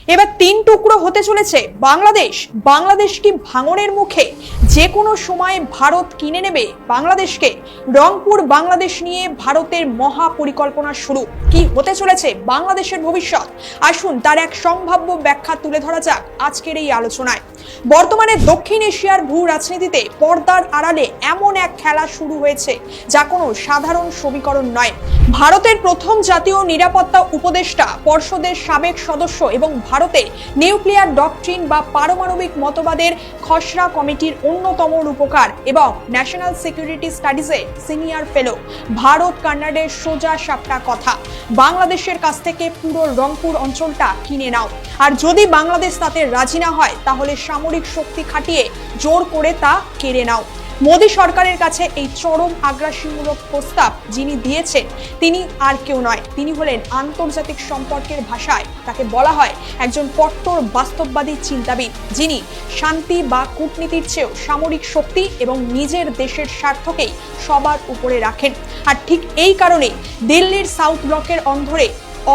এবার তিন টুকরো হতে চলেছে বাংলাদেশ। বাংলাদেশ কি ভাঙনের মুখে? যে কোনো সময় ভারত কিনে নেবে বাংলাদেশকে। রংপুর বাংলাদেশ নিয়ে ভারতের মহা পরিকল্পনা শুরু। কি হতে চলেছে বাংলাদেশের ভবিষ্যৎ? আসুন তার এক সম্ভাব্য ব্যাখ্যা তুলে ধরা যাক আজকের এই আলোচনায়। বর্তমানে দক্ষিণ এশিয়ার ভূ রাজনীতিতে পর্দার আড়ালে এমন এক খেলা শুরু হয়েছে যা কোনো সাধারণ সমীকরণ নয়। ভারতের প্রথম জাতীয় নিরাপত্তা উপদেষ্টা পর্ষদের সাবেক সদস্য এবং ভারতের নিউক্লিয়ার ডকট্রিন বা পারমাণবিক মতবাদের খসড়া কমিটির অন্যতম রূপকার এবং ন্যাশনাল সিকিউরিটি স্টাডিজে সিনিয়র ফেলো ভারত কর্নাডের সোজা সাপটা কথা, বাংলাদেশের কাছ থেকে পুরো রংপুর অঞ্চলটা কিনে নাও। আর যদি বাংলাদেশ তাতে রাজি না হয় তাহলে সামরিক শক্তি খাটিয়ে জোর করে তা কেড়ে নাও। মোদী সরকারের কাছে এই চরম আগ্রাসীমূলক প্রস্তাব যিনি দিয়েছেন তিনি আর কেউ নয়, তিনি হলেন আন্তর্জাতিক সম্পর্কের ভাষায় তাকে বলা হয় একজন কট্টর বাস্তববাদী চিন্তাবিদ, যিনি শান্তি বা কূটনীতির চেয়েও সামরিক শক্তি এবং নিজের দেশের স্বার্থকেই সবার উপরে রাখেন। আর ঠিক এই কারণেই দিল্লির সাউথ ব্লকের অন্ধরে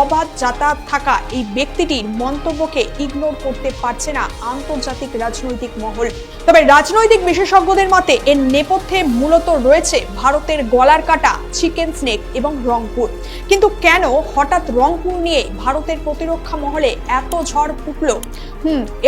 অবাধ যাতায়াত থাকা এই ব্যক্তিটির মন্তব্যকে ইগনোর করতে পারছে না আন্তর্জাতিক রাজনৈতিক মহল। তবে রাজনৈতিক বিশেষজ্ঞদের মতে এর নেপথ্যে মূলত রয়েছে ভারতের গলার কাটা চিকেন স্নেক এবং রংপুর। কিন্তু কেন হঠাৎ রংপুর নিয়ে ভারতের প্রতিরক্ষা মহলে এত ঝড় উঠল?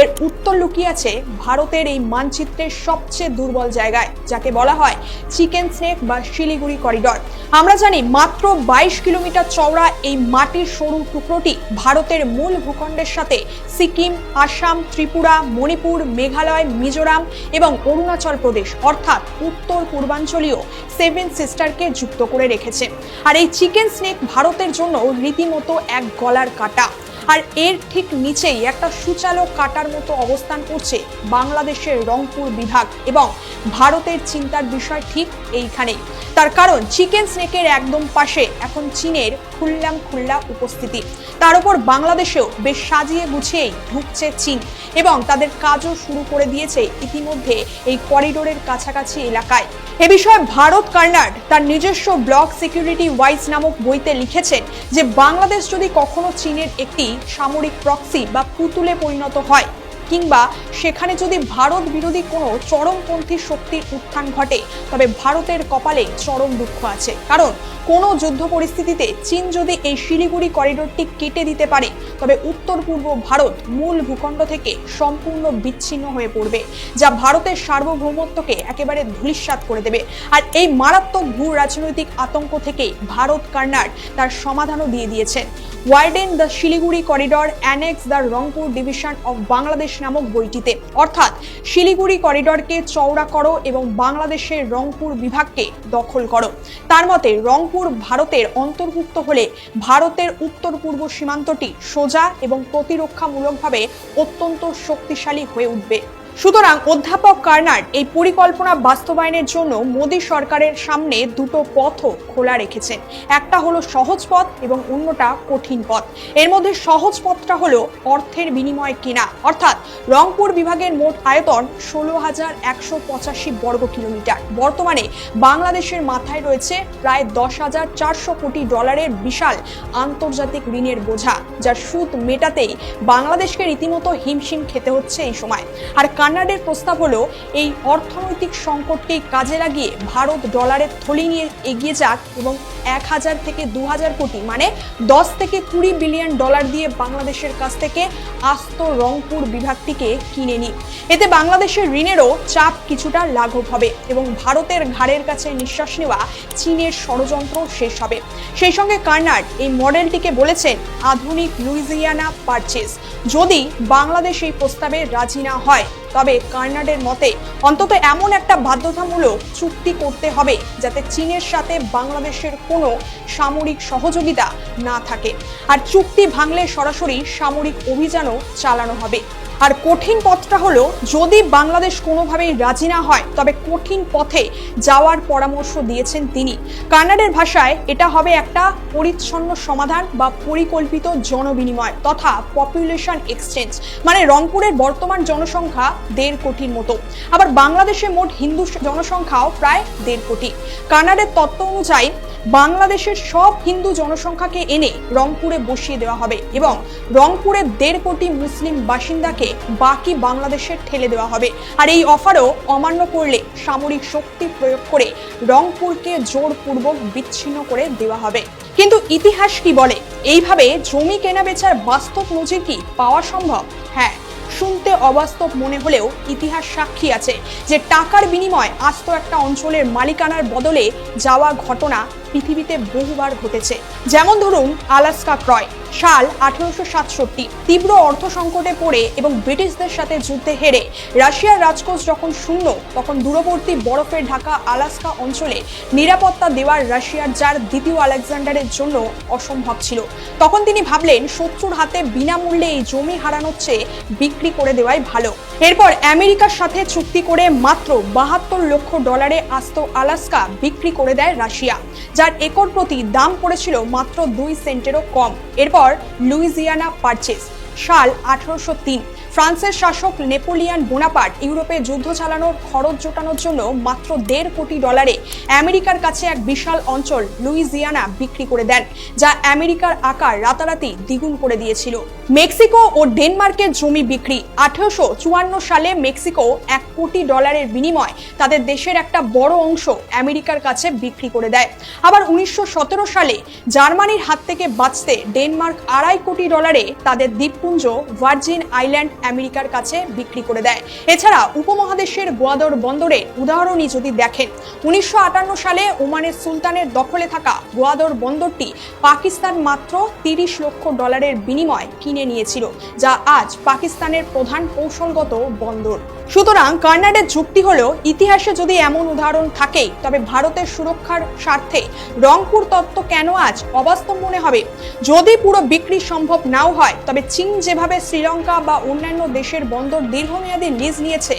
এর উত্তর লুকিয়ে আছে ভারতের এই মানচিত্রের সবচেয়ে দুর্বল জায়গায়, যাকে বলা হয় চিকেন স্নেক বা শিলিগুড়ি করিডর। আমরা জানি মাত্র 22 কিলোমিটার চওড়া এই মাটির সরু টুকরোটি ভারতের মূল ভূখণ্ডের সাথে সিকিম, আসাম, ত্রিপুরা, মণিপুর, মেঘালয়, মিজোরাম এবং অরুণাচল প্রদেশ অর্থাৎ উত্তর পূর্বাঞ্চলীয় 7 সিস্টারকে যুক্ত করে রেখেছে। আর এই চিকেন স্নেক ভারতের জন্য রীতিমতো এক গলার কাটা। আর এর ঠিক নিচেই একটা সূচালো কাটার মতো অবস্থান করছে বাংলাদেশের রংপুর বিভাগ এবং ভারতের চিন্তার বিষয় ঠিক এইখানেই। তার কারণ চিকেন স্নেকের একদম পাশে এখন চীনের খুল্লা উপস্থিতি। তার উপর বাংলাদেশেও বেশ সাজিয়ে গুছিয়েই ঢুকছে চীন এবং তাদের কাজও শুরু করে দিয়েছে ইতিমধ্যে এই করিডোরের কাছাকাছি এলাকায়। এ বিষয়ে ভারত কর্নাড তার নিজস্ব ব্লক সিকিউরিটি ওয়াইজ নামক বইতে লিখেছেন যে বাংলাদেশ যদি কখনো চীনের একটি সামরিক প্রক্সি বা পুতুলে পরিণত হয় কিংবা সেখানে যদি ভারত বিরোধী কোনো চরমপন্থী শক্তির উত্থান ঘটে তবে ভারতের কপালে চরম দুঃখ আছে। কারণ কোনো যুদ্ধ পরিস্থিতিতে চীন যদি এই শিলিগুড়ি করিডোরটি কেটে দিতে পারে তবে উত্তর পূর্ব ভারত মূল ভূখণ্ড থেকে সম্পূর্ণ বিচ্ছিন্ন হয়ে পড়বে, যা ভারতের সার্বভৌমত্বকে একেবারে ধূলিসাৎ করে দেবে। আর এই মারাত্মক ভূ রাজনৈতিক আতঙ্ক থেকে ভারত কর্নাড তার সমাধানও দিয়ে দিয়েছেন widen the Siliguri corridor annexe the Rangpur division of Bangladesh নামক বইটিতে। অর্থাৎ শিলিগুড়ি করিডরকে চওড়া করো এবং বাংলাদেশের রংপুর বিভাগকে দখল করো। তার মতে রংপুর ভারতের অন্তর্ভুক্ত হলে ভারতের উত্তর পূর্ব সীমান্তটি সোজা এবং প্রতিরক্ষামূলকভাবে অত্যন্ত শক্তিশালী হয়ে উঠবে। সুতরাং অধ্যাপক কর্নাড এই পরিকল্পনা বাস্তবায়নের জন্য মোদী সরকারের সামনে দুটো পথও খোলা রেখেছেন। একটা হলো সহজ পথ এবং অন্যটা কঠিন পথ। এর মধ্যে সহজ পথটা হলো অর্থের বিনিময়ে কেনা, অর্থাৎ রংপুর বিভাগের মোট আয়তন 16,185 বর্গ কিলোমিটার। বর্তমানে বাংলাদেশের মাথায় রয়েছে প্রায় 10,400 কোটি ডলারের বিশাল আন্তর্জাতিক ঋণের বোঝা, যার সুদ মেটাতেই বাংলাদেশকে রীতিমতো হিমশিম খেতে হচ্ছে এই সময়। আর কর্নাডের প্রস্তাব হলো এই অর্থনৈতিক সংকটকেই কাজে লাগিয়ে ভারত ডলারের থলি নিয়ে এগিয়ে যাক এবং 1,000 থেকে 2,000 কোটি মানে 10 থেকে 20 বিলিয়ন ডলার দিয়ে বাংলাদেশের কাছ থেকে আস্ত রংপুর বিভাগটিকে কিনে নিক। এতে বাংলাদেশের ঋণেরও চাপ কিছুটা লাঘব হবে এবং ভারতের ঘাড়ের কাছে নিঃশ্বাস নেওয়া চীনের ষড়যন্ত্র শেষ হবে। সেই সঙ্গে কর্নাড এই মডেলটিকে বলেছেন আধুনিক লুইজিয়ানা পারচেজ। যদি বাংলাদেশ এই প্রস্তাবে রাজি না হয় তবে কর্নাডের মতে অন্তত এমন একটা বাধ্যতামূলক চুক্তি করতে হবে যাতে চীনের সাথে বাংলাদেশের কোনো সামরিক সহযোগিতা না থাকে। আর চুক্তি ভাঙলে সরাসরি সামরিক অভিযানও চালানো হবে। আর কঠিন পথটা হলো যদি বাংলাদেশ কোনোভাবেই রাজি না হয় তবে কঠিন পথে যাওয়ার পরামর্শ দিয়েছেন তিনি। কর্নাডের ভাষায় এটা হবে একটা পরিচ্ছন্ন সমাধান বা পরিকল্পিত জনবিনিময় তথা পপুলেশন এক্সচেঞ্জ। মানে রংপুরের বর্তমান জনসংখ্যা 1.5 কোটির মতো, আবার বাংলাদেশে মোট হিন্দু জনসংখ্যাও প্রায় 1.5 কোটি। কর্নাডের তত্ত্ব অনুযায়ী বাংলাদেশের সব হিন্দু জনসংখ্যাকে এনে রংপুরে বসিয়ে দেওয়া হবে এবং রংপুরের 1.5 কোটি মুসলিম বাসিন্দাকে বাকি বাংলাদেশে ঠেলে দেওয়া হবে। আর এই অফারও অমান্য করলে সামরিক শক্তি প্রয়োগ করে রংপুরকে জোরপূর্বক বিচ্ছিন্ন করে দেওয়া হবে। কিন্তু ইতিহাস কি বলে? এইভাবে জমি কেনা বেচার বাস্তব নজির কি পাওয়া সম্ভব? হ্যাঁ, শুনতে অবাস্তব মনে হলেও ইতিহাস সাক্ষী আছে যে টাকার বিনিময়ে আস্ত একটা অঞ্চলের মালিকানার বদলে যাওয়া ঘটনা পৃথিবীতে বহুবার ঘটেছে। যেমন ধরুন আলাস্কা ক্রয়, সাল 1867। তীব্র অর্থ সংকটে পড়ে এবং ব্রিটিশদের সাথে যুদ্ধে হেরে রাশিয়ার রাজকোষ যখন শূন্য, তখন দূরবর্তী বরফে ঢাকা আলাস্কা অঞ্চলে নিরাপত্তা দেওয়ার রাশিয়ার জার দ্বিতীয় আলেকজান্ডারের জন্য অসম্ভব ছিল। তখন তিনি ভাবলেন শত্রুর হাতে বিনামূল্যে এই জমি হারানোর চেয়ে বিক্রি করে দেওয়াই ভালো। এরপর আমেরিকার সাথে চুক্তি করে মাত্র $72 লক্ষ আস্ত আলাস্কা বিক্রি করে দেয় রাশিয়া, যার একর প্রতি দাম পড়েছিল মাত্র 2 সেন্টেরও কম। এরপর লুইজিয়ানা পারচেজ, সাল 1803। ফ্রান্সের শাসক নেপোলিয়ান বোনাপার্ট ইউরোপে যুদ্ধ চালানোর খরচ জোটানোর জন্য মাত্র $1.5 কোটি আমেরিকার কাছে এক বিশাল অঞ্চল লুইজিয়ানা বিক্রি করে দেন, যা আমেরিকার আকার রাতারাতি দ্বিগুণ করে দিয়েছিল। মেক্সিকো ও ডেনমার্কের জমি বিক্রি। 1854 সালে মেক্সিকো $1 কোটি বিনিময়ে তাদের দেশের একটা বড় অংশ আমেরিকার কাছে বিক্রি করে দেয়। আবার 1917 সালে জার্মানির হাত থেকে বাঁচতে ডেনমার্ক $2.5 কোটি তাদের দ্বীপপুঞ্জ ভার্জিন আইল্যান্ড আমেরিকার কাছে বিক্রি করে দেয়। এছাড়া উপমহাদেশের গোয়াদর বন্দরের উদাহরণই যদি দেখেন, 1958 সালে ওমানের সুলতানের দখলে থাকা গোয়াদর বন্দরটি পাকিস্তান মাত্র $30 লক্ষ বিনিময়ে কিনে নিয়েছিল, যা আজ পাকিস্তানের প্রধান কৌশলগত বন্দর। সুতরাং কর্নাডের যুক্তি হলো, ইতিহাসে যদি এমন উদাহরণ থাকেই, তবে ভারতের সুরক্ষার স্বার্থে রংপুর তত্ত্ব কেন আজ অবাস্তব মনে হবে? যদি পুরো বিক্রি সম্ভব নাও হয়, তবে চীন যেভাবে শ্রীলঙ্কা বা অন্যান্য দেশের বন্দর দীর্ঘমেয়াদী লিজ নিয়েছে,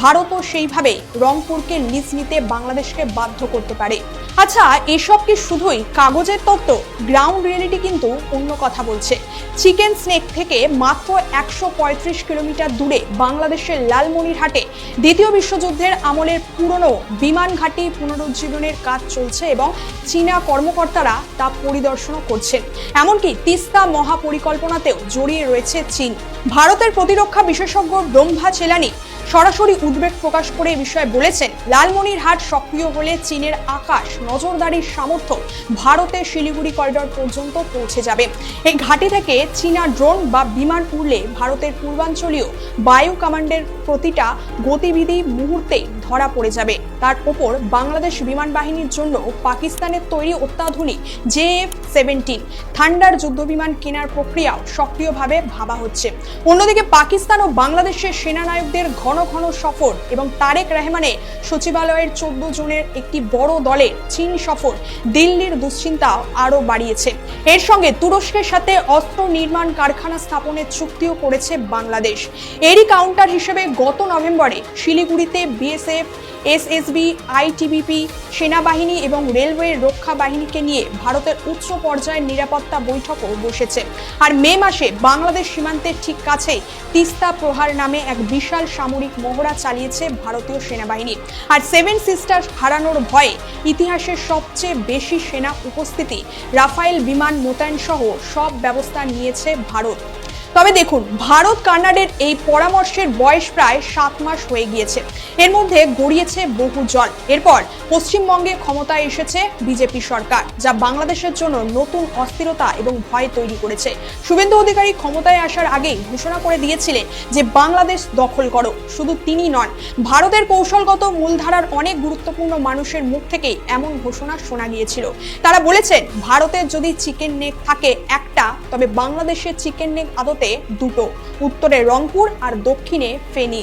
ভারতও সেইভাবে রংপুরকে লিজ নিতে বাংলাদেশকে বাধ্য করতে পারে। আচ্ছা, এসব কি শুধুই কাগজের তত্ত্ব? গ্রাউন্ড রিয়েলিটি কিন্তু অন্য কথা বলছে। চিকেন স্নেক থেকে মাত্র 135 কিলোমিটার দূরে বাংলাদেশের লালমনিরহাটে দ্বিতীয় বিশ্বযুদ্ধের আমলের পুরনো বিমান ঘাঁটি পুনরুজ্জীবনের কাজ চলছে এবং চীনা কর্মকর্তারা তা পরিদর্শনও করছেন। এমনকি তিস্তা মহাপরিকল্পনাতেও জড়িয়ে রয়েছে চীন। ভারতের প্রতিরক্ষা বিশেষজ্ঞ ব্রহ্মা চেলানি সরাসরি উদ্বেগ প্রকাশ করে এই বিষয়ে বলেছেন, লালমনিরহাট সক্রিয় হলে চীনের আকাশ নজরদারির সামর্থ্য ভারতের শিলিগুড়ি করিডর পর্যন্ত পৌঁছে যাবে। এই ঘাঁটি থেকে চীনা ড্রোন বা বিমান উড়লে ভারতের পূর্বাঞ্চলীয় বায়ু কমান্ডের প্রতিটা গতিবিধি মুহূর্তে ধরা পড়ে যাবে। তার ওপর বাংলাদেশ বিমান বাহিনীর জন্য পাকিস্তানের তৈরি অত্যাধুনিক JF-17 থান্ডার যুদ্ধবিমান কেনার প্রক্রিয়াও সক্রিয়ভাবে ভাবা হচ্ছে। অন্যদিকে পাকিস্তান ও বাংলাদেশের সেনানায়কদের ঘন ঘন সফর এবং তারেক রহমানের সচিবালয়ের 14 জনের একটি বড় দলের চীন সফর দিল্লির দুশ্চিন্তা আরও বাড়িয়েছে। এর সঙ্গে তুরস্কের সাথে অস্ত্র নির্মাণ কারখানা স্থাপনের চুক্তিও করেছে বাংলাদেশ। এরই কাউন্টার হিসেবে গত নভেম্বরে শিলিগুড়িতে বিএসএফ, এসএসবি, আইটিবিপি, সেনাবাহিনী এবং রেলওয়ে রক্ষা বাহিনীকে নিয়ে ভারতের উচ্চ পর্যায়ের নিরাপত্তা বৈঠকও বসেছে। আর মে মাসে বাংলাদেশ সীমান্তের ঠিক কাছেই তিস্তা প্রহার নামে এক বিশাল সামরিক মহড়া চালিয়েছে ভারতীয় সেনাবাহিনী। আর 7 সিস্টার হারানোর ভয়ে ইতিহাসের সবচেয়ে বেশি সেনা উপস্থিতি রাফায়েল বিমান মোতায়েন সহ সব ব্যবস্থা নিয়েছে ভারত। তবে দেখুন, ভারত কানাডার এই পরামর্শের বয়স প্রায় 7 মাস হয়ে গিয়েছে। এর মধ্যে গড়িয়েছে বহু জল। এরপর পশ্চিমবঙ্গে ক্ষমতায় এসেছে বিজেপি সরকার, যা বাংলাদেশের জন্য নতুন অস্থিরতা এবং ভয় তৈরি করেছে। শুভেন্দু অধিকারী ক্ষমতায় আসার আগেই ঘোষণা করে দিয়েছিলেন যে বাংলাদেশ দখল করো। শুধু তিনি নন, ভারতের কৌশলগত মূলধারার অনেক গুরুত্বপূর্ণ মানুষের মুখ থেকেই এমন ঘোষণা শোনা গিয়েছিল। তারা বলেছেন, ভারতের যদি চিকেন নেক থাকে একটা, তবে বাংলাদেশের চিকেন নেক আদতে দুটো, উত্তরে রংপুর আর দক্ষিণে ফেনী।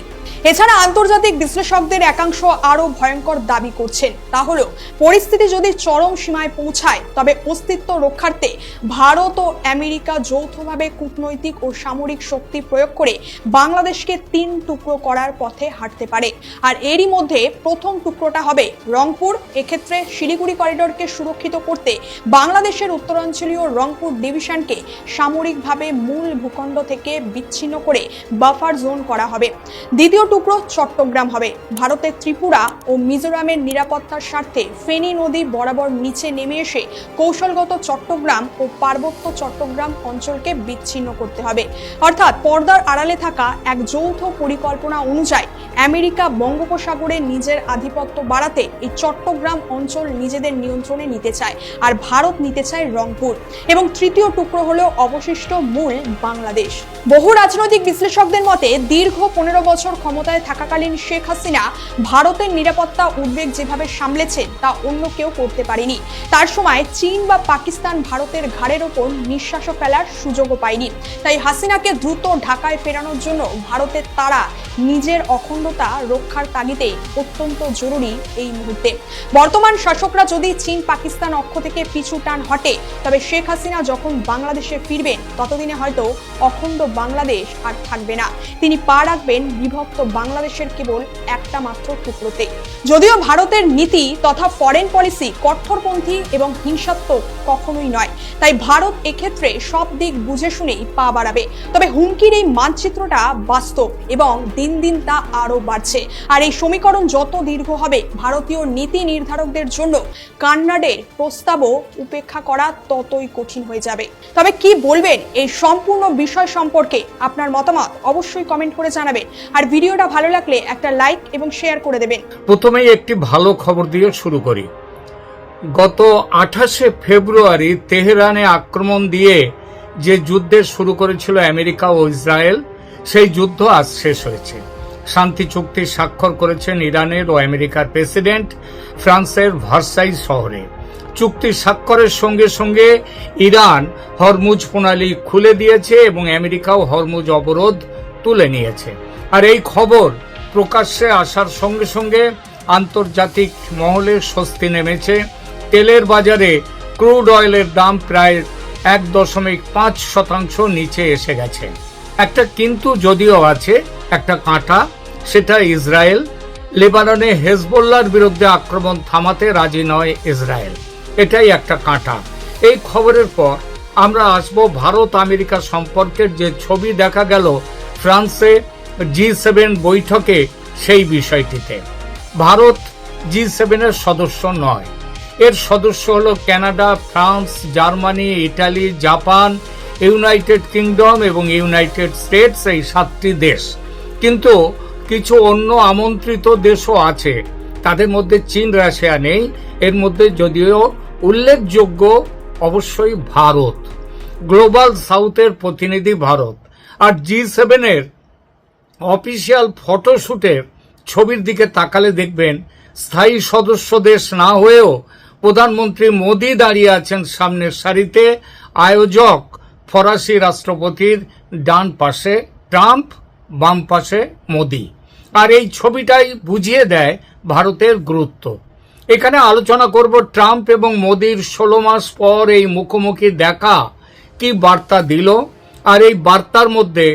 এছাড়া আন্তর্জাতিক বিশ্লেষকদের একাংশ আরো ভয়ঙ্কর দাবি করছেন, তা হলো পরিস্থিতি যদি চরম সীমায় পৌঁছায়, তবে অস্তিত্ব রক্ষার্থে ভারত ও আমেরিকা যৌথভাবে কূটনৈতিক ও সামরিক শক্তি প্রয়োগ করে বাংলাদেশকে 3 টুকরো করার পথে হাঁটতে পারে। আর এরই মধ্যে প্রথম টুকরোটা হবে রংপুর। এক্ষেত্রে শিলিগুড়ি করিডোরকে সুরক্ষিত করতে বাংলাদেশের উত্তরাঞ্চলীয় রংপুর ডিভিশনকে সামরিকভাবে মূল ভূখণ্ড ভূখণ্ড থেকে বিচ্ছিন্ন করে বাফার জোন করা হবে। দ্বিতীয় টুকরো চট্টগ্রাম হবে। ভারতের ত্রিপুরা ও মিজোরামের নিরাপত্তার স্বার্থে ফেনী নদী বরাবর নিচে নেমে এসে কৌশলগত চট্টগ্রাম ও পার্বত্য চট্টগ্রাম অঞ্চলকে বিচ্ছিন্ন করতে হবে। অর্থাৎ পর্দার আড়ালে থাকা এক যৌথ পরিকল্পনা অনুযায়ী আমেরিকা বঙ্গোপসাগরে নিজের আধিপত্য বাড়াতে এই চট্টগ্রাম অঞ্চল নিজেদের নিয়ন্ত্রণে নিতে চায়, আর ভারত নিতে চায় রংপুর। এবং তৃতীয় টুকরো হলো অবশিষ্ট মূল বাংলাদেশ। বহু রাজনৈতিক বিশ্লেষকদের মতে দীর্ঘ 15 বছর ক্ষমতায় থাকাকালীন শেখ হাসিনা ভারতের নিরাপত্তা উদ্বেগ যেভাবে সামলেছেন তা অন্য কেউ করতে পারেনি। তার সময় চীন বা পাকিস্তান ভারতের ঘাড়ের ওপর নিঃশ্বাস ফেলার সুযোগও পায়নি। তাই হাসিনাকে দ্রুত ঢাকায় ফেরানোর জন্য ভারতের তারা নিজের অখণ্ডতা রক্ষার তাগিদে অত্যন্ত জরুরি এই মুহূর্তে। বর্তমান শাসকরা যদি চীন পাকিস্তান অক্ষ থেকে পিছু টান হটে, তবে শেখ হাসিনা যখন বাংলাদেশে ফিরবেন ততদিনে হয়তো অখণ্ড বাংলাদেশ আর থাকবে না। তিনি পা রাখবেন বিভক্ত বাংলাদেশের কেবল একটা মাত্র টুকরোতে। যদিও ভারতের নীতি তথা ফরেন পলিসি কঠোরপন্থী এবং হিংসাত্মক কখনোই নয়, তাই ভারত এক্ষেত্রে সব দিক বুঝে শুনেই পা বাড়াবে। তবে হুমকির এই মানচিত্রটা বাস্তব এবং দিন দিন তা আরো বাড়ছে। আর এই সমীকরণ যত দীর্ঘ হবে, ভারতীয় নীতি নির্ধারকদের জন্য কান্নাডের প্রস্তাবও উপেক্ষা করা ততই কঠিন হয়ে যাবে। তবে কি বলবেন এই সম্পূর্ণ বিষয় সম্পর্কে? আপনার মতামত অবশ্যই কমেন্ট করে জানাবেন। আর ভিডিওটা ভালো লাগলে একটা লাইক এবং শেয়ার করে দেবেন। প্রথমেই একটি ভালো খবর দিয়ে শুরু করি। গত 28শে ফেব্রুয়ারি তেহরানে আক্রমণ দিয়ে যে যুদ্ধের শুরু করেছিল আমেরিকা ও ইসরায়েল, সেই যুদ্ধ আজ শেষ হয়েছে। শান্তি চুক্তি স্বাক্ষর করেছেন ইরানের ও আমেরিকার প্রেসিডেন্ট ফ্রান্সের ভার্সাই শহরে। চুক্তি স্বাক্ষরের সঙ্গে সঙ্গে ইরান হরমুজ প্রণালী খুলে দিয়েছে এবং আমেরিকাও হরমুজ অবরোধ তুলে নিয়েছে। আর এই খবর প্রকাশ্যে আসার সঙ্গে সঙ্গে আন্তর্জাতিক মহলে স্বস্তি নেমেছে। তেলের বাজারে ক্রুড অয়েলের দাম প্রায় 1.5% নিচে এসে গেছে। একটা কিন্তু যদিও আছে, একটা কাঁটা, সেটা ইসরায়েল। লেবাননে হেজবোল্লার বিরুদ্ধে আক্রমণ থামাতে রাজি নয় ইসরায়েল, এটাই একটা কাঁটা। এই খবরের পর আমরা আসবো ভারত আমেরিকা সম্পর্কের যে ছবি দেখা গেল ফ্রান্সে G7 বৈঠকে, সেই বিষয়টিতে। ভারত G7 এর সদস্য নয়, এর সদস্য হলো Canada, France, Germany, Italy, Japan, United kingdom এবং ইউনাইটেড স্টেটস, এই 7টি দেশ। কিন্তু কিছু অন্য আমন্ত্রিত দেশও আছে, তাদের মধ্যে চীন, রাশিয়া নেই। এর মধ্যে যদিও উল্লেখযোগ্য অবশ্যই ভারত, গ্লোবাল সাউথের প্রতিনিধি ভারত। আর G7 এর অফিসিয়াল ফটোশুটের ছবির দিকে তাকালে দেখবেন স্থায়ী সদস্য দেশ না হয়েও প্রধানমন্ত্রী মোদী দাঁড়িয়ে আছেন সামনের সারিতে। আয়োজক ফরাসি রাষ্ট্রপতির ডান পাশে ট্রাম্প, বাম পাশে মোদী। আর এই ছবিটাই বুঝিয়ে দেয় ভারতের গুরুত্ব। এখানে আলোচনা করব ট্রাম্প এবং মোদীর 16 মাস পর এই মুখোমুখি দেখা কি বার্তা দিল, আর এই বার্তার মধ্যে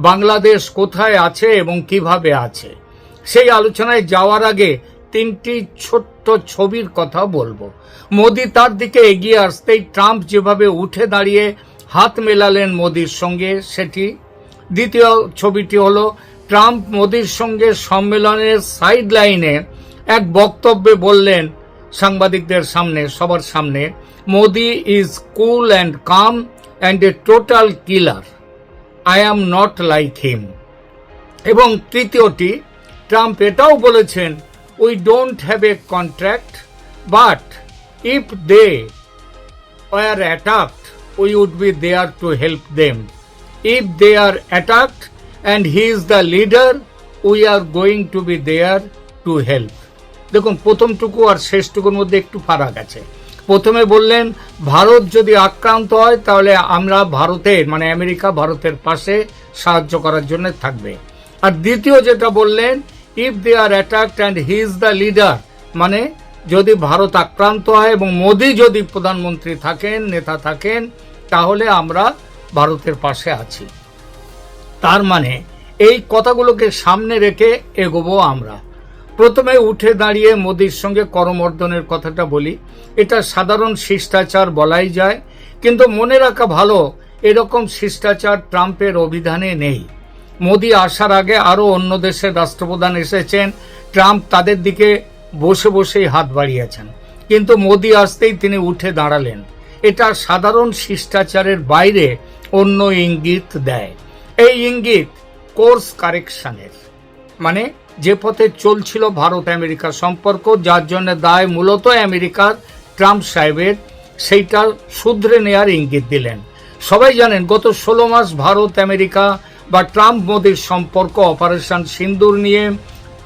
বাংলাদেশ কোথায় আছে এবং কিভাবে আছে। সেই আলোচনায় যাওয়ার আগে 3টি ছোট্ট ছবির কথা বলবো। মোদী তার দিকে এগিয়ে আসতেই ট্রাম্প যেভাবে উঠে দাঁড়িয়ে হাত মেলালেন মোদীর সঙ্গে, সেটি। দ্বিতীয় ছবিটি হলো ট্রাম্প মোদীর সঙ্গে সম্মেলনের সাইড লাইনে এক বক্তব্যে বললেন সাংবাদিকদের সামনে, সবার সামনে, Modi is cool and calm and a total killer, I am not like him. এবং তৃতীয়টি, ট্রাম্প এটাও বলেছেন, we don't have a contract, but if they were attacked we would be there to help them. If they are attacked and he is the leader, we are going to be there to help. দেখুন, প্রথমটুকু আর শেষটুকুর মধ্যে একটু ফারাক আছে। প্রথমে বললেন ভারত যদি আক্রান্ত হয় তাহলে আমরা ভারতের, মানে আমেরিকা ভারতের পাশে সাহায্য করার জন্য থাকবে। আর দ্বিতীয় যেটা বললেন, if they are attacked and he is the leader, মানে যদি ভারত আক্রান্ত হয় এবং মোদী যদি প্রধানমন্ত্রী থাকেন, নেতা থাকেন, তাহলে আমরা ভারতের পাশে আছি। তার মানে এই কথাগুলোকে সামনে রেখে এগোবো আমরা। প্রথমে উঠে দাঁড়িয়ে মোদীর সঙ্গে করমর্দনের কথাটা বলি। এটা সাধারণ শিষ্টাচার বলাই যায়, কিন্তু মনে রাখা ভালো এরকম শিষ্টাচার ট্রাম্পের অভিধানে নেই। মোদি আসার আগে আরো অন্য দেশের রাষ্ট্রপ্রধান এসেছেন, ট্রাম্প তাদের দিকে বসে বসেই হাত বাড়িয়েছেন, কিন্তু মোদি আসতেই তিনি উঠে দাঁড়ালেন। এটা সাধারণ শিষ্টাচারের বাইরে অন্য ইঙ্গিত দেয়। এই ইঙ্গিত কোর্স কারেকশনের, মানে যে পথে চলছিল ভারত আমেরিকা সম্পর্ক, যার জন্য দায় মূলত আমেরিকার, ট্রাম্প সাহেবের, সেইটা শুধরে নেয়ার ইঙ্গিত দিলেন। সবাই জানেন গত 16 মাস ভারত আমেরিকা বা ট্রাম্প মোদির সম্পর্ক অপারেশন সিন্দুর নিয়ে,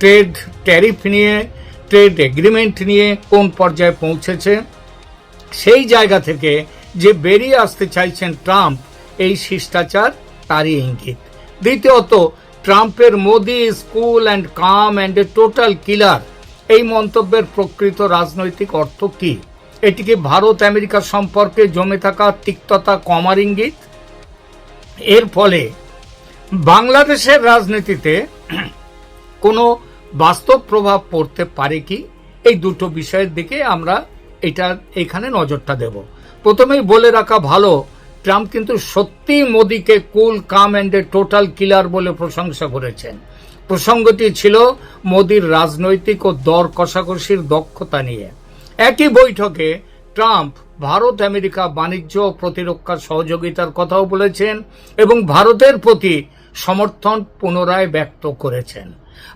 ট্রেড ট্যারিফ নিয়ে, ট্রেড এগ্রিমেন্ট নিয়ে কোন পর্যায়ে পৌঁছেছে, সেই জায়গা থেকে যে বেরিয়ে আসতে চাইছেন ট্রাম্প, এই শিষ্টাচার তারই ইঙ্গিত। দ্বিতীয়ত, ট্রাম্পের Modi is cool and calm and a total killer, এই মন্তব্যের প্রকৃত রাজনৈতিক অর্থ কি? এটি কি ভারত আমেরিকা সম্পর্কে জমে থাকা তিক্ততা কমার ইঙ্গিত? এর ফলে বাংলাদেশের রাজনীতিতে কোনো বাস্তব প্রভাব পড়তে পারে কি? এই দুটো বিষয়ের দিকে আমরা এখানে নজরটা দেব। প্রথমেই বলে রাখা ভালো, ট্রাম্প কিন্তু সত্যি মোদিকে কুল, কাম অ্যান্ড এ টোটাল কিলার বলে প্রশংসা করেছেন। প্রসঙ্গটি ছিল মোদির রাজনৈতিক ও দর কষাকষির দক্ষতা নিয়ে। একই বৈঠকে ট্রাম্প ভারত আমেরিকা বাণিজ্য ও প্রতিরক্ষা সহযোগিতার কথাও বলেছেন এবং ভারতের প্রতি সমর্থন পুনরায় ব্যক্ত করেছেন।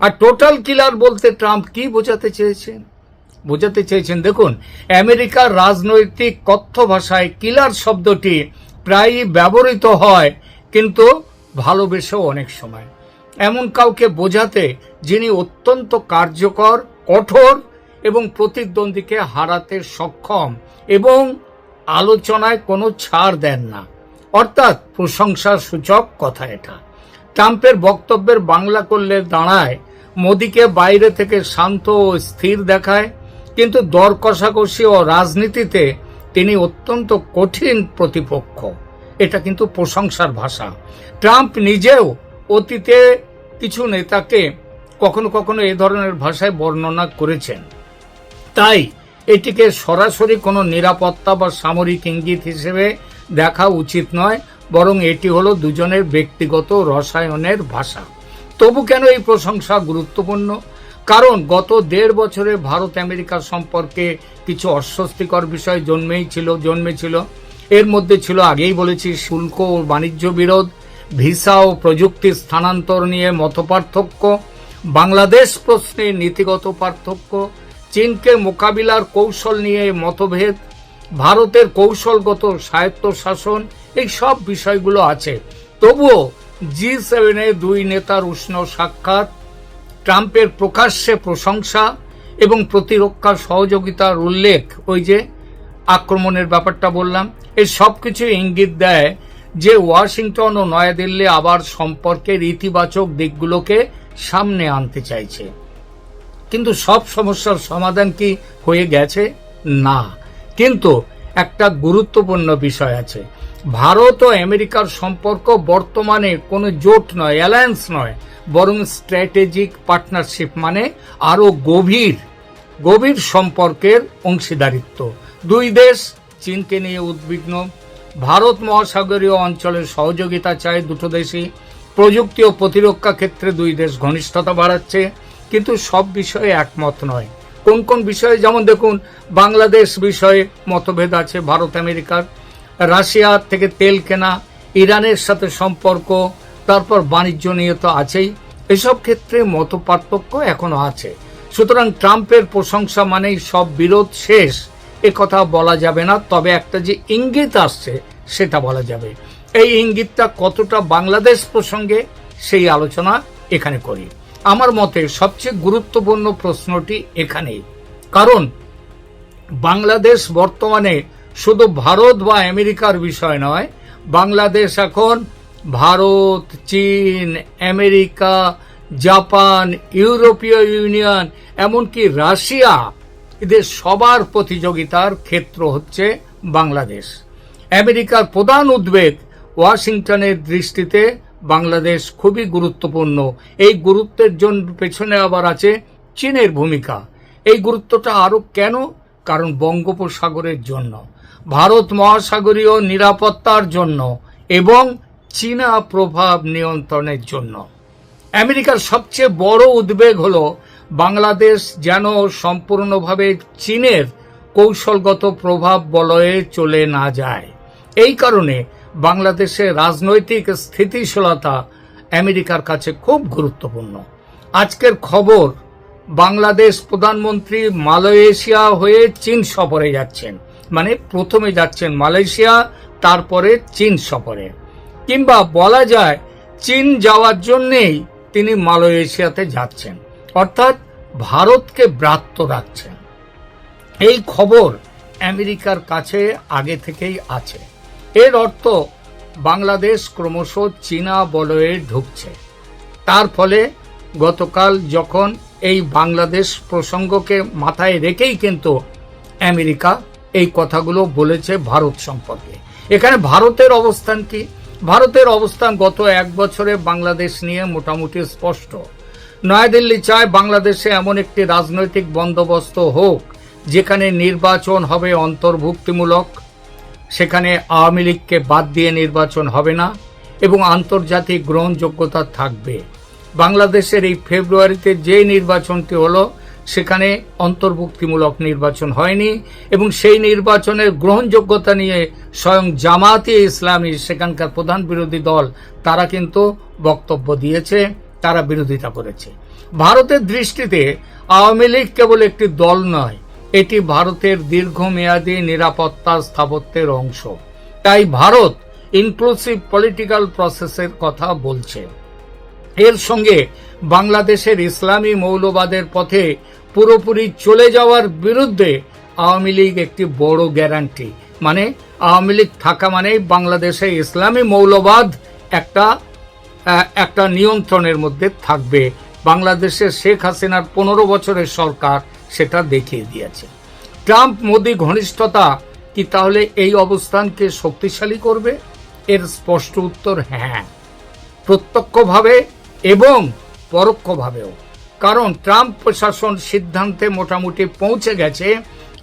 আর টোটাল কিলার বলতে ট্রাম্প কি বোঝাতে চেয়েছেন? দেখুন, আমেরিকার রাজনৈতিক কথ্য ভাষায় কিলার শব্দটি প্রায়ই ব্যবহৃত হয়, কিন্তু ভালোবেসেও অনেক সময়, এমন কাউকে বোঝাতে যিনি অত্যন্ত কার্যকর, কঠোর এবং প্রতিদ্বন্দ্বীকে হারাতে সক্ষম এবং আলোচনায় কোনো ছাড় দেন না, অর্থাৎ প্রশংসার সূচক কথা এটা। ট্রাম্পের বক্তব্যের বাংলা করলে দাঁড়ায়, মোদিকে বাইরে থেকে শান্ত ও স্থির দেখায়, কিন্তু দর কষাকষি ও রাজনীতিতে তিনি অত্যন্ত কঠিন প্রতিপক্ষ। এটা কিন্তু প্রশংসার ভাষা। ট্রাম্প নিজেও অতীতে কিছু নেতাকে কখনো কখনো এ ধরনের ভাষায় বর্ণনা করেছেন। তাই এটিকে সরাসরি কোনো নিরাপত্তা বা সামরিক ইঙ্গিত হিসেবে দেখা উচিত নয়, বরং এটি হলো দুজনের ব্যক্তিগত রসায়নের ভাষা। তবু কেন এই প্রশংসা গুরুত্বপূর্ণ? কারণ গত 1.5 বছরে ভারত আমেরিকা সম্পর্কে কিছু অস্বস্তিকর বিষয় জন্মেছিল। এর মধ্যে ছিল, আগেই বলেছি, শুল্ক ও বাণিজ্য বিরোধ, ভিসা ও প্রযুক্তি স্থানান্তর নিয়ে মতপার্থক্য, বাংলাদেশ প্রশ্নে নীতিগত পার্থক্য, চীনকে মোকাবিলার কৌশল নিয়ে মতভেদ, ভারতের কৌশলগত স্বায়ত্তশাসন, এই সব বিষয়গুলো আছে। তবুও G7 দুই নেতার উষ্ণ সাক্ষাৎ, ট্রাম্পের প্রকাশ্যে প্রশংসা এবং প্রতিরক্ষা সহযোগিতার উল্লেখ, ওই যে আক্রমণের ব্যাপারটা বললাম, এই সবকিছু ইঙ্গিত দেয় যে ওয়াশিংটন ও নয়াদিল্লি আবার সম্পর্কের ইতিবাচক দিকগুলোকে সামনে আনতে চাইছে। কিন্তু সব সমস্যার সমাধান কি হয়ে গেছে? না। কিন্তু একটা গুরুত্বপূর্ণ বিষয় আছে। ভারত ও আমেরিকার সম্পর্ক বর্তমানে কোনো জোট নয়, অ্যালায়েন্স নয়, বরং স্ট্র্যাটেজিক পার্টনারশিপ, মানে আরো গভীর সম্পর্কের অংশীদারিত্ব। দুই দেশ চীনকে নিয়ে উদ্বিগ্ন, ভারত মহাসাগরীয় অঞ্চলের সহযোগিতা চায় দুটো দেশই, প্রযুক্তি ও প্রতিরক্ষা ক্ষেত্রে দুই দেশ ঘনিষ্ঠতা বাড়াচ্ছে, কিন্তু সব বিষয়ে একমত নয়। কোন কোন বিষয়ে? যেমন দেখুন, বাংলাদেশ বিষয়ে মতভেদ আছে ভারত আমেরিকার, রাশিয়া থেকে তেল কেনা, ইরানের সাথে সম্পর্ক, তারপর বাণিজ্য নিয়ে তো আছেই। এসব ক্ষেত্রে মত পার্থক্য এখনো আছে। সুতরাং ট্রাম্পের প্রশংসা মানেই সব বিরোধ শেষ, এ কথা বলা যাবে না। তবে একটা যে ইঙ্গিত আসছে সেটা বলা যাবে। এই ইঙ্গিতটা কতটা বাংলাদেশ প্রসঙ্গে, সেই আলোচনা এখানে করি। আমার মতে সবচেয়ে গুরুত্বপূর্ণ প্রশ্নটি এখানেই, কারণ বাংলাদেশ বর্তমানে শুধু ভারত বা আমেরিকার বিষয় নয়। বাংলাদেশ এখন ভারত, চীন, আমেরিকা, জাপান, ইউরোপীয় ইউনিয়ন, এমনকি রাশিয়া, এদের সবার প্রতিযোগিতার ক্ষেত্র হচ্ছে বাংলাদেশ। আমেরিকার প্রধান উদ্বেগ, ওয়াশিংটনের দৃষ্টিতে বাংলাদেশ খুবই গুরুত্বপূর্ণ। এই গুরুত্বের পেছনে আবার আছে চীনের ভূমিকা। এই গুরুত্বটা আরো কেন? কারণ বঙ্গোপসাগরের জন্য, ভারত মহাসাগরীয় নিরাপত্তার জন্য এবং চীনা প্রভাব নিয়ন্ত্রণের জন্য। আমেরিকার সবচেয়ে বড় উদ্বেগ হলো বাংলাদেশ যেন সম্পূর্ণভাবে চীনের কৌশলগত প্রভাব বলয়ে চলে না যায়। এই কারণে বাংলাদেশের রাজনৈতিক স্থিতিশীলতা আমেরিকার কাছে খুব গুরুত্বপূর্ণ। আজকের খবর, বাংলাদেশ প্রধানমন্ত্রী মালয়েশিয়া হয়ে চীন সফরে যাচ্ছেন, মানে প্রথমে যাচ্ছেন মালয়েশিয়া, তারপরে চীন সফরে, কিংবা বলা যায় চীন যাওয়ার জন্যেই তিনি মালয়েশিয়াতে যাচ্ছেন, অর্থাৎ ভারতকে ব্রাত্য রাখছেন। এই খবর আমেরিকার কাছে আগে থেকেই আছে। এর অর্থ বাংলাদেশ ক্রমশ চীনা বলয়ে ঢুকছে। তার ফলে গতকাল যখন এই বাংলাদেশ প্রসঙ্গকে মাথায় রেখেই কিন্তু আমেরিকা এই কথাগুলো বলেছে ভারত সম্পর্কে। এখানে ভারতের অবস্থান কি? ভারতের অবস্থান গত এক বছরে বাংলাদেশ নিয়ে মোটামুটি স্পষ্ট। নয়াদিল্লি চায় বাংলাদেশে এমন একটি রাজনৈতিক বন্দোবস্ত হোক যেখানে নির্বাচন হবে অন্তর্ভুক্তিমূলক, সেখানে আওয়ামী লীগকে বাদ দিয়ে নির্বাচন হবে না এবং আন্তর্জাতিক গ্রহণযোগ্যতা থাকবে। বাংলাদেশের এই ফেব্রুয়ারিতে যে নির্বাচনটি হলো সেখানে অন্তর্ভুক্তিমূলক নির্বাচন হয়নি এবং সেই নির্বাচনের গ্রহণযোগ্যতা নিয়ে স্বয়ং জামায়াতে ইসলামী, সেখানকার প্রধান বিরোধী দল, তারা কিন্তু বক্তব্য দিয়েছে, তারা বিরোধিতা করেছে। ভারতের দৃষ্টিতে আওয়ামী লীগ কেবল একটি দল নয়, এটি ভারতের দীর্ঘমেয়াদী নিরাপত্তা স্থাপত্যের অংশ। তাই ভারত ইনক্লুসিভ পলিটিক্যাল প্রসেসের কথা বলছে। এর সঙ্গে বাংলাদেশের ইসলামী মৌলবাদের পথে পুরোপুরি চলে যাওয়ার বিরুদ্ধে আওয়ামী লীগ একটি বড় গ্যারান্টি। মানে আওয়ামী লীগ থাকা মানেই বাংলাদেশে ইসলামী মৌলবাদ একটা নিয়ন্ত্রণের মধ্যে থাকবে। বাংলাদেশের শেখ হাসিনার 15 বছরের সরকার সেটা দেখিয়ে দিয়েছে। ট্রাম্প মোদি ঘনিষ্ঠতা কি তাহলে এই অবস্থানকে শক্তিশালী করবে? এর স্পষ্ট উত্তর হ্যাঁ, প্রত্যক্ষভাবে এবং পরোক্ষভাবেও। কারণ ট্রাম্প প্রশাসন সিদ্ধান্তে মোটামুটি পৌঁছে গেছে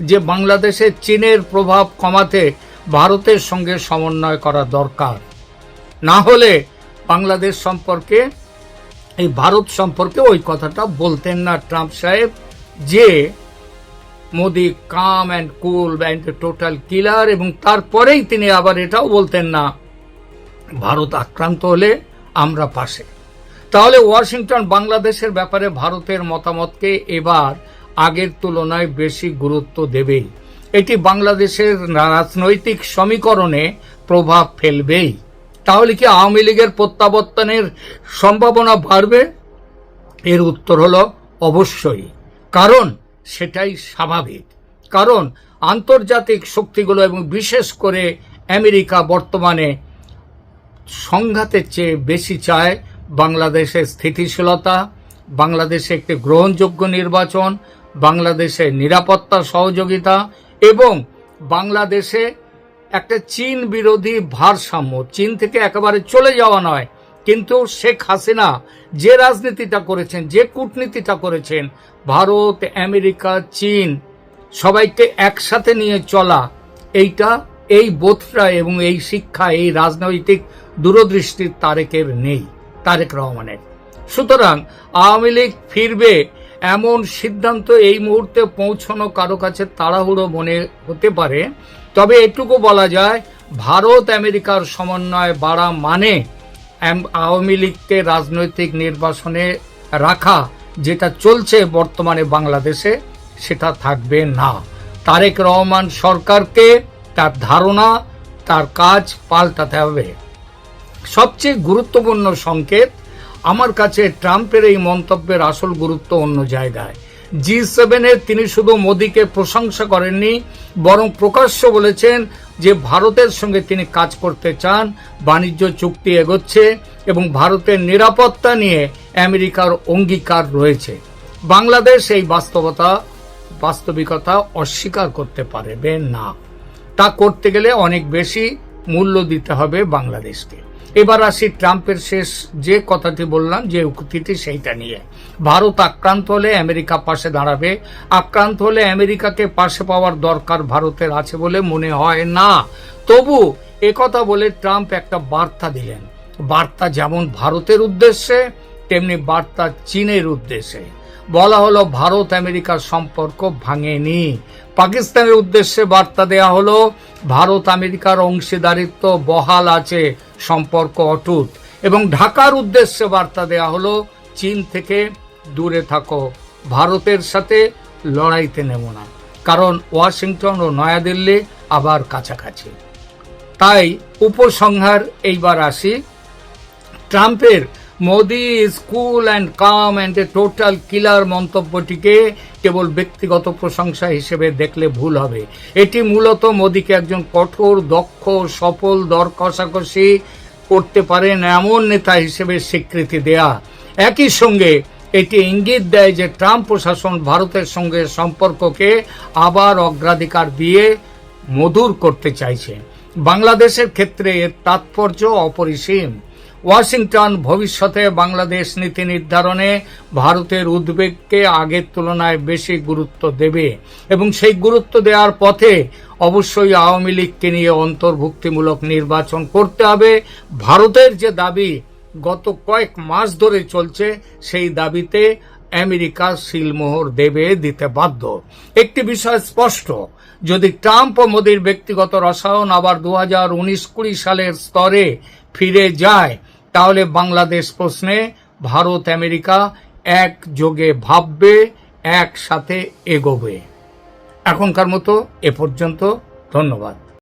যে বাংলাদেশে চীনের প্রভাব কমাতে ভারতের সঙ্গে সমন্বয় করা দরকার। না হলে বাংলাদেশ সম্পর্কে, এই ভারত সম্পর্কে ওই কথাটা বলতেন না ট্রাম্প সাহেব যে মোদি কাম অ্যান্ড কুল অ্যান্ড টোটাল কিলার, এবং তারপরেই তিনি আবার এটাও বলতেন না ভারত আক্রান্ত হলে আমরা পাশে। তাহলে ওয়াশিংটন বাংলাদেশের ব্যাপারে ভারতের মতামতকে এবার আগের তুলনায় বেশি গুরুত্ব দেবেই। এটি বাংলাদেশের রাজনৈতিক সমীকরণে প্রভাব ফেলবেই। তাহলে কি আওয়ামী লীগের প্রত্যাবর্তনের সম্ভাবনা বাড়বে? এর উত্তর হলো অবশ্যই, কারণ সেটাই স্বাভাবিক। কারণ আন্তর্জাতিক শক্তিগুলো এবং বিশেষ করে আমেরিকা বর্তমানে সংঘাতের চেয়ে বেশি চায় বাংলাদেশের স্থিতিশীলতা, বাংলাদেশে একটি গ্রহণযোগ্য নির্বাচন, বাংলাদেশের নিরাপত্তা সহযোগিতা এবং বাংলাদেশে একটা চীন বিরোধী ভারসাম্য। চীন থেকে একেবারে চলে যাওয়া নয়, কিন্তু শেখ হাসিনা যে রাজনীতিটা করেছেন, যে কূটনীতিটা করেছেন, ভারত, আমেরিকা, চীন সবাইকে একসাথে নিয়ে চলা, এই বোধটা এবং এই শিক্ষা, এই রাজনৈতিক দূরদৃষ্টি তারেক রহমানের। সুতরাং আওয়ামী লীগ ফিরবে এমন সিদ্ধান্ত এই মুহূর্তে পৌঁছানো কারো কাছে তাড়াহুড়ো মনে হতে পারে। তবে এটুকু বলা যায়, ভারত আমেরিকার সমন্বয় বাড়া মানে আওয়ামী লীগকে রাজনৈতিক নির্বাসনে রাখা, যেটা চলছে বর্তমানে বাংলাদেশে, সেটা থাকবে না। তারেক রহমান সরকারকে তার ধারণা, তার কাজ পাল্টাতে হবে। সবচেয়ে গুরুত্বপূর্ণ সংকেত আমার কাছে ট্রাম্পের এই মন্তব্যের আসল গুরুত্ব অন্য জায়গায়। G7-এ তিনি শুধু মোদিকে প্রশংসা করেননি, বরং প্রকাশ্য বলেছেন যে ভারতের সঙ্গে তিনি কাজ করতে চান, বাণিজ্য চুক্তি এগোচ্ছে এবং ভারতের নিরাপত্তা নিয়ে আমেরিকার অঙ্গীকার রয়েছে। বাংলাদেশ এই বাস্তবিকতা অস্বীকার করতে পারবে না। তা করতে গেলে অনেক বেশি মূল্য দিতে হবে বাংলাদেশকে। এবার আসি ট্রাম্পের শেষ যে কথাটি বললাম, যে উক্তিটি, সেইটা নিয়ে। ভারত আক্রান্ত হলে আমেরিকা পাশে দাঁড়াবে। আক্রান্ত হলে আমেরিকাকে পাশে পাওয়ার দরকার ভারতের আছে বলে মনে হয় না। তবু একথা বলে ট্রাম্প একটা বার্তা দিলেন। বার্তা যেমন ভারতের উদ্দেশ্যে তেমনি বার্তা চীনের উদ্দেশ্যে। বলা হলো ভারত আমেরিকার সম্পর্ক ভাঙেনি। পাকিস্তানের উদ্দেশ্যে বার্তা দেয়া হলো ভারত আমেরিকার অংশীদারিত্ব বহাল আছে, সম্পর্ক অটুট। এবং ঢাকার উদ্দেশ্যে বার্তা দেয়া হলো চীন থেকে দূরে থাকো, ভারতের সাথে লড়াইতে নেব না, কারণ ওয়াশিংটন ও নয়াদিল্লি আবার কাছাকাছি। তাই উপসংহার এইবার আসি, ট্রাম্পের Modi is cool and calm and a total killer মন্তব্যটিকে কেবল ব্যক্তিগত প্রশংসা হিসেবে দেখলে ভুল হবে। এটি মূলত মোদিকে একজন কঠোর, দক্ষ, সফল, দর কষাকষি করতে পারেন এমন নেতা হিসেবে স্বীকৃতি দেয়া। একই সঙ্গে এটি ইঙ্গিত দেয় যে ট্রাম্প প্রশাসন ভারতের সঙ্গে সম্পর্ককে আবার অগ্রাধিকার দিয়ে মধুর করতে চাইছে। বাংলাদেশের ক্ষেত্রে এর তাৎপর্য অপরিসীম। ওয়াশিংটন ভবিষ্যতে বাংলাদেশ নীতি নির্ধারণে ভারতের উদ্বেগকে আগের তুলনায় বেশি গুরুত্ব দেবে এবং সেই গুরুত্ব দেওয়ার পথে অবশ্যই আওয়ামী লীগকে নিয়ে অন্তর্ভুক্তিমূলক নির্বাচন করতে হবে। ভারতের যে দাবি গত কয়েক মাস ধরে চলছে, সেই দাবিতে আমেরিকা সিলমোহর দিতে বাধ্য। একটি বিষয় স্পষ্ট, যদি ট্রাম্প ও মোদির ব্যক্তিগত রসায়ন আবার 2019-20 সালের স্তরে ফিরে যায়, তাহলে বাংলাদেশ প্রশ্নে ভারত আমেরিকা একযোগে ভাববে, একসাথে এগোবে। এখনকার মতো এ পর্যন্ত। ধন্যবাদ।